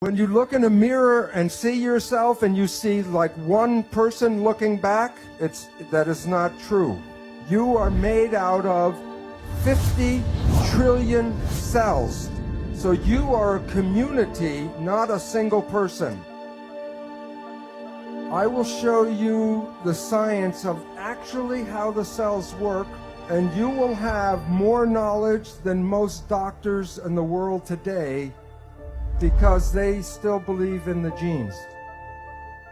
When you look in a mirror and see yourself and you see like one person looking back, that is not true. You are made out of 50 trillion cells. So you are a community, not a single person. I will show you the science of actually how the cells work, and you will have more knowledge than most doctors in the world today because they still believe in the genes.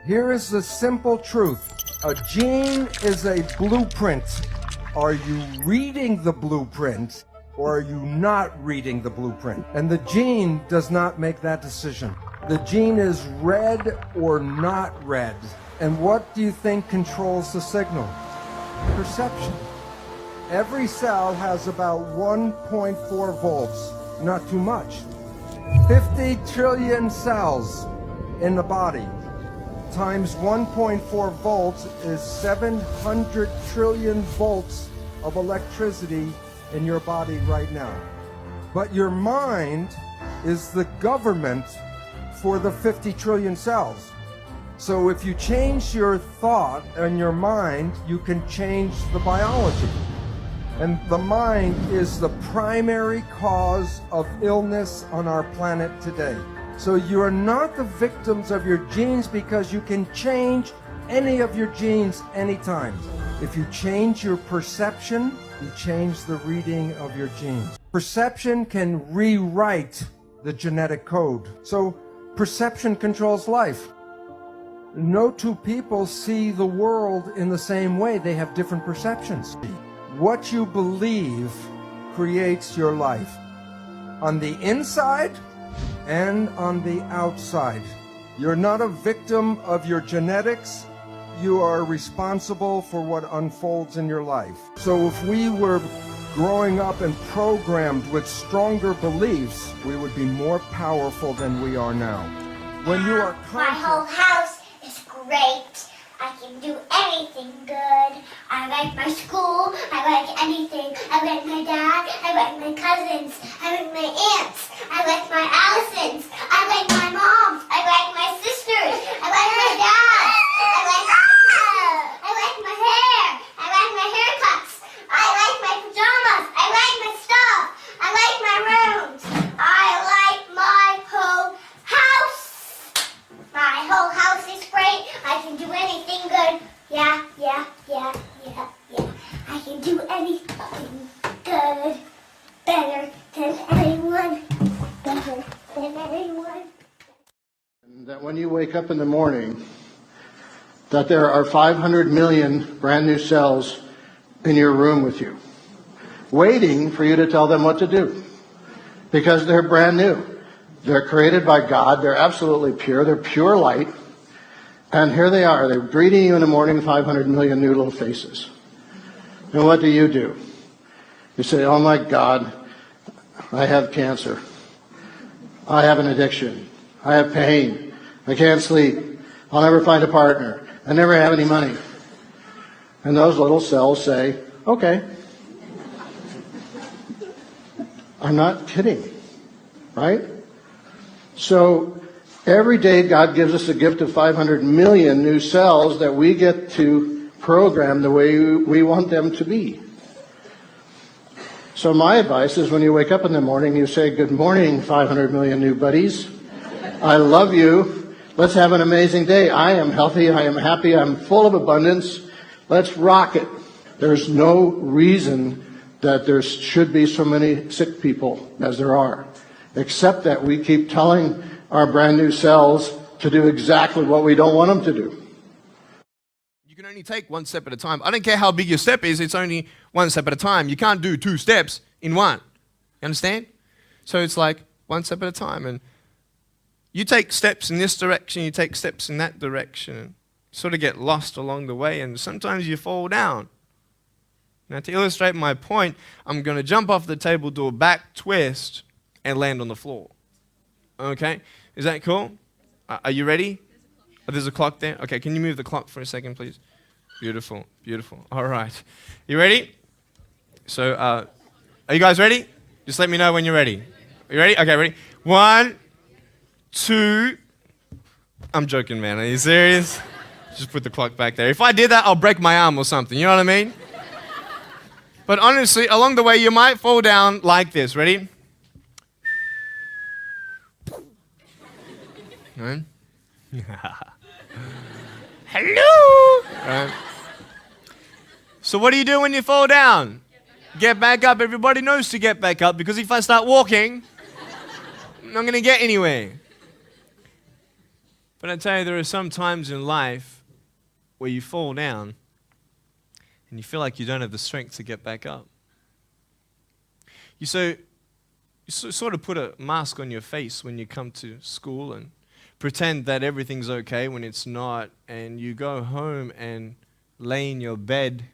Here is the simple truth. A gene is a blueprint. Are you reading the blueprint or are you not reading the blueprint? And the gene does not make that decision. The gene is read or not read. And what do you think controls the signal? Perception. Every cell has about 1.4 volts, not too much. 50 trillion cells in the body times 1.4 volts is 700 trillion volts of electricity in your body right now. But your mind is the government for the 50 trillion cells. So if you change your thought and your mind, you can change the biology. And the mind is the primary cause of illness on our planet today. So you are not the victims of your genes because you can change any of your genes anytime. If you change your perception, you change the reading of your genes. Perception can rewrite the genetic code. So perception controls life. No two people see the world in the same way. They have different perceptions. What you believe creates your life. On the inside and on the outside. You're not a victim of your genetics. You are responsible for what unfolds in your life. So if we were growing up and programmed with stronger beliefs, we would be more powerful than we are now. When you are conscious, my whole house is great. I can do anything good. I like my school. I like anything. I like my dad. I like my cousins. I like my aunts. I like my Allisons. I like my moms. I like my sisters. I like my dad. I like my hair. I like my haircuts. I like my pajamas. I like my stuff. I like my rooms. I like my whole house. My whole house is great. I can do anything good. Yeah. I can do anything good. Better than anyone. Better than anyone. And that when you wake up in the morning, that there are 500 million brand new cells in your room with you, waiting for you to tell them what to do. Because they're brand new. They're created by God. They're absolutely pure. They're pure light. And here they are. They're greeting you in the morning, 500 million new little faces. And what do? You say, oh my God, I have cancer. I have an addiction. I have pain. I can't sleep. I'll never find a partner. I never have any money. And those little cells say, okay. I'm not kidding. Right? So every day God gives us a gift of 500 million new cells that we get to program the way we want them to be. So my advice is when you wake up in the morning, you say, good morning, 500 million new buddies. I love you. Let's have an amazing day. I am healthy. I am happy. I'm full of abundance. Let's rock it. There's no reason that there should be so many sick people as there are, except that we keep telling our brand new cells to do exactly what we don't want them to do. You can only take one step at a time. I don't care how big your step is, it's only one step at a time. You can't do 2 steps in one. You understand? So it's like one step at a time. And you take steps in this direction, you take steps in that direction. And you sort of get lost along the way, and sometimes you fall down. Now, to illustrate my point, I'm going to jump off the table, do a back twist, and land on the floor. Okay? Is that cool? Are you ready? Oh, there's a clock there? Okay, can you move the clock for a second, please? Beautiful, beautiful. All right. You ready? So, are you guys ready? Just let me know when you're ready. Are you ready? Okay, ready? 1, 2. I'm joking, man. Are you serious? Just put the clock back there. If I did that, I'll break my arm or something. You know what I mean? But honestly, along the way, you might fall down like this. Ready? Right? Hello! Right? So what do you do when you fall down? Get back up. Everybody knows to get back up, because if I start walking, I'm not going to get anywhere. But I tell you, there are some times in life where you fall down and you feel like you don't have the strength to get back up. You sort of put a mask on your face when you come to school and pretend that everything's okay when it's not, and you go home and lay in your bed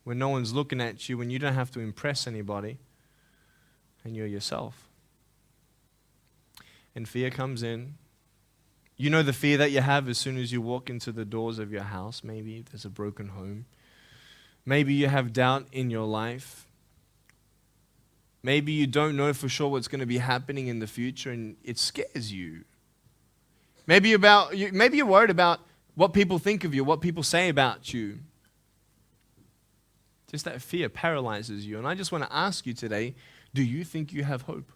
when no one's looking at you, when you don't have to impress anybody, and you're yourself. And fear comes in. You know the fear that you have as soon as you walk into the doors of your house. Maybe there's a broken home. Maybe you have doubt in your life. Maybe you don't know for sure what's going to be happening in the future, and it scares you. Maybe you're worried about what people think of you, what people say about you. Just that fear paralyzes you. And I just want to ask you today, do you think you have hope?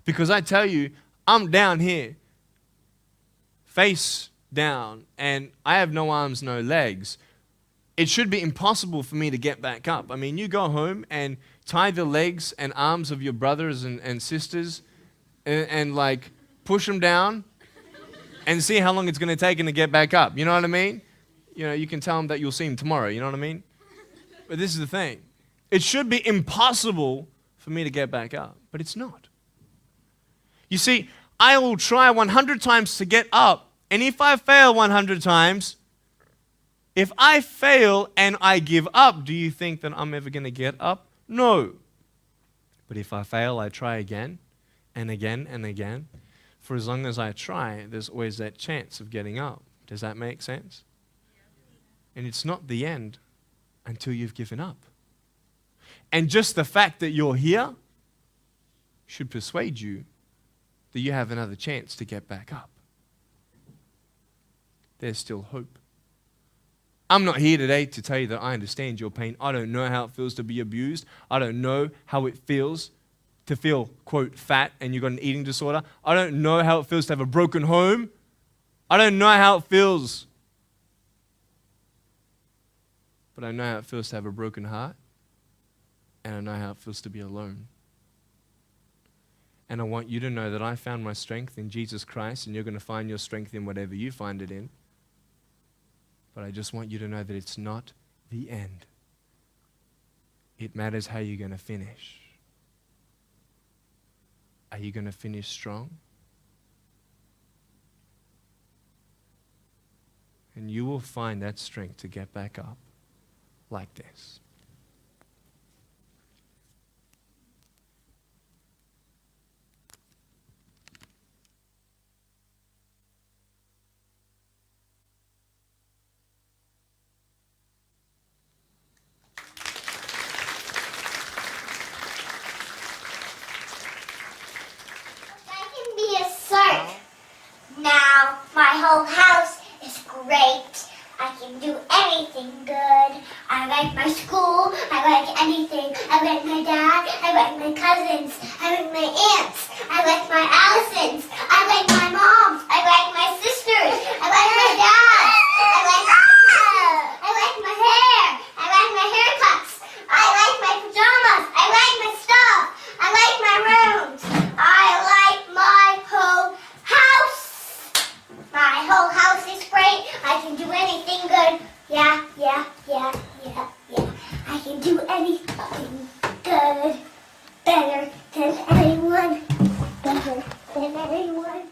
Because I tell you, I'm down here, face down, and I have no arms, no legs. It should be impossible for me to get back up. I mean, you go home and tie the legs and arms of your brothers and sisters and like push them down and see how long it's going to take them to get back up. You know what I mean? You know, you can tell them that you'll see them tomorrow. You know what I mean? But this is the thing. It should be impossible for me to get back up, but it's not. You see, I will try 100 times to get up, and if I fail 100 times, if I fail and I give up, do you think that I'm ever going to get up? No. But if I fail, I try again and again and again. For as long as I try, there's always that chance of getting up. Does that make sense? And it's not the end until you've given up. And just the fact that you're here should persuade you that you have another chance to get back up. There's still hope. I'm not here today to tell you that I understand your pain. I don't know how it feels to be abused. I don't know how it feels to feel, quote, fat and you've got an eating disorder. I don't know how it feels to have a broken home. I don't know how it feels. But I know how it feels to have a broken heart. And I know how it feels to be alone. And I want you to know that I found my strength in Jesus Christ, and you're going to find your strength in whatever you find it in. But I just want you to know that it's not the end. It matters how you're going to finish. Are you going to finish strong? And you will find that strength to get back up like this. Now my whole house is great. I can do anything good. I like my school. I like anything. I like my dad. I like my cousins. I like my aunts. I like my Allisons. I like my moms. I like my sisters. I like my dad. I like my hair. I like my haircuts. I like my pajamas. I like my stuff. I like my rooms. I like my whole house. My whole house is great. I can do anything good. Yeah. I can do anything good. Better than anyone. Better than anyone.